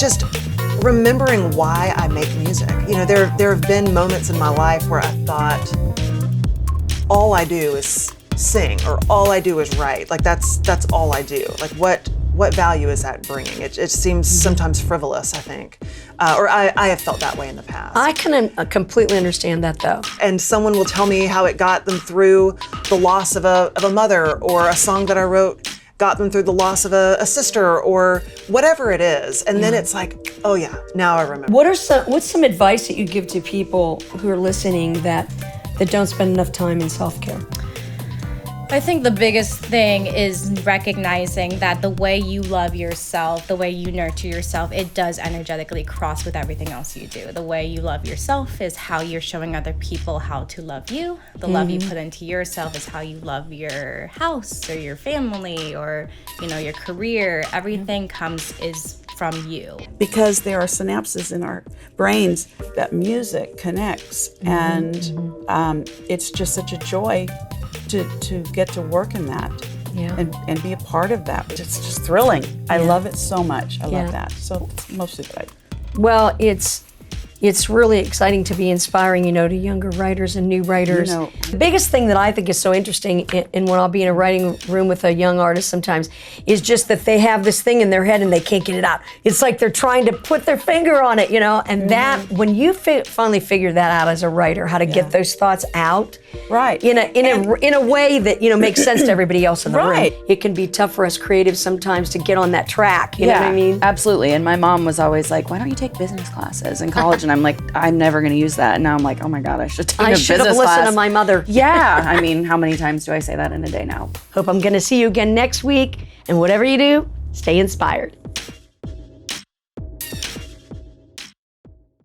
just remembering why I make music. You know, there have been moments in my life where I thought, all I do is sing, or all I do is write. Like that's all I do. Like what value is that bringing? It seems sometimes frivolous, I think. Or I have felt that way in the past. I can completely understand that though. And someone will tell me how it got them through the loss of a mother, or a song that I wrote got them through the loss of a sister, or whatever it is. And then it's like, oh yeah, now I remember. What's some advice that you give to people who are listening that don't spend enough time in self-care? I think the biggest thing is recognizing that the way you love yourself, the way you nurture yourself, it does energetically cross with everything else you do. The way you love yourself is how you're showing other people how to love you. The love you put into yourself is how you love your house or your family or, you know, your career. Everything is from you. Because there are synapses in our brains that music connects, and it's just such a joy to get to work in that and be a part of that. It's just thrilling. I love it so much. I love that. So it's mostly what I do. Well, it's really exciting to be inspiring, you know, to younger writers and new writers. You know, the biggest thing that I think is so interesting in when I'll be in a writing room with a young artist sometimes is just that they have this thing in their head and they can't get it out. It's like they're trying to put their finger on it, you know, and that, when you finally figure that out as a writer, how to get those thoughts out, right, in a way that, you know, makes sense to everybody else in the room. It can be tough for us creatives sometimes to get on that track, you know what I mean? Absolutely. And my mom was always like, why don't you take business classes in college? And I'm like, I'm never going to use that. And now I'm like, oh my God, I should take a business class. I should have listened to my mother. Yeah. I mean, how many times do I say that in a day now? Hope I'm going to see you again next week. And whatever you do, stay inspired.